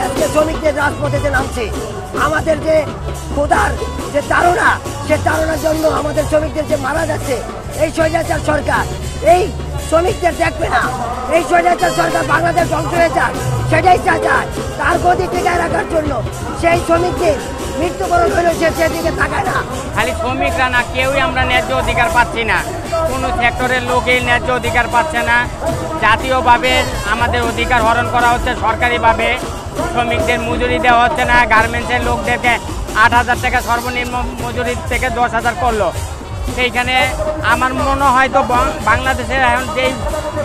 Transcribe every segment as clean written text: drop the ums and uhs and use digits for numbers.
আজকে শ্রমিকদের রাজপথে নামছে। আমাদের যে ক্ষুধার যে তাড়না, সে তাড়নার জন্য আমাদের শ্রমিকদের যে মারা যাচ্ছে, এই স্বৈরাচার সরকার এই শ্রমিকদের দেখবে না। এই স্বৈরাচার সরকার বাংলাদেশ ধ্বংস হয়ে যাক সেটাই চায়। তার গতি টিকায় রাখার জন্য সেই শ্রমিকদের মৃত্যুবরণ হলেও সে সেদিকে তাকায় না। খালি শ্রমিকরা না, কেউই আমরা ন্যায্য অধিকার পাচ্ছি না। কোনো সেক্টরের লোকেই ন্যায্য অধিকার পাচ্ছে না। জাতীয়ভাবে আমাদের অধিকার হরণ করা হচ্ছে, সরকারিভাবে শ্রমিকদের মজুরি দেওয়া হচ্ছে না। গার্মেন্টসের লোকদেরকে 8,000 টাকা সর্বনিম্ন মজুরি থেকে 10,000 করলো। সেইখানে আমার মনে হয় তো বাংলাদেশের এখন যেই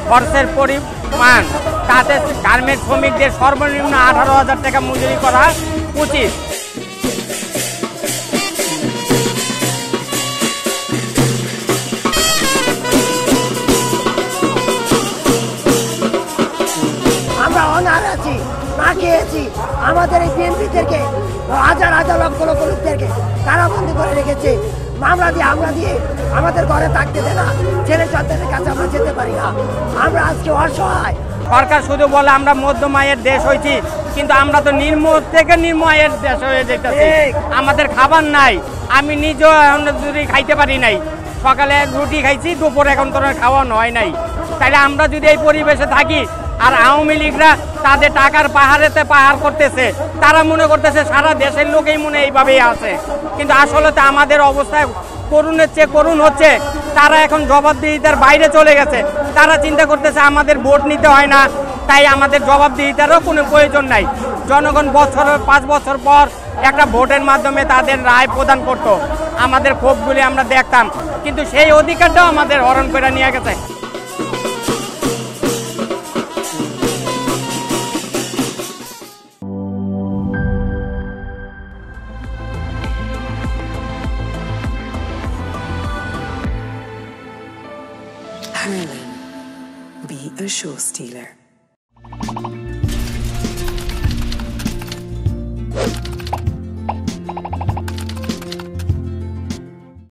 খরচের পরিমাণ, তাতে গার্মেন্টস শ্রমিকদের সর্বনিম্ন 18,000 টাকা মজুরি করা উচিত। আমরা অনার আছি, না খেয়েছি। আমাদের এই বিএনপিদেরকে হাজার হাজার লক্ষ লক্ষ লোকদেরকে কারাবন্দি করে রেখেছে। আমরা দিয়ে আমাদের ঘরে থাকতে দেয় না। ছেলে সন্তানের কাছে আমরা যেতে পারি না। আমরা আজকে অসহায়। সরকার শুধু বলে আমরা মধ্যম আয়ের দেশ হয়েছি, কিন্তু আমরা তো নিম্ন থেকে নিম্ন আয়ের দেশ হয়ে যেতেছি। আমাদের খাবার নাই। আমি নিজেও এখন যদি খাইতে পারি নাই, সকালে রুটি খাইছি, দুপুরে এখন তো খাওয়া হয় নাই। তাইলে আমরা যদি এই পরিবেশে থাকি, আর আওয়ামী লীগরা তাদের টাকার পাহাড়েতে পাহাড় করতেছে, তারা মনে করতেছে সারা দেশের লোকেই মনে এইভাবেই আছে। কিন্তু আসলে তো আমাদের অবস্থায় করুণের চেয়ে করুণ হচ্ছে। তারা এখন জবাবদিহিতার বাইরে চলে গেছে। তারা চিন্তা করতেছে আমাদের ভোট নিতে হয় না, তাই আমাদের জবাবদিহিতারও কোনো প্রয়োজন নাই। জনগণ 5 বছর পর একটা ভোটের মাধ্যমে তাদের রায় প্রদান করত। আমাদের ক্ষোভগুলি আমরা দেখতাম, কিন্তু সেই অধিকারটাও আমাদের হরণ করে নিয়ে গেছে। Hurling, be a show stealer.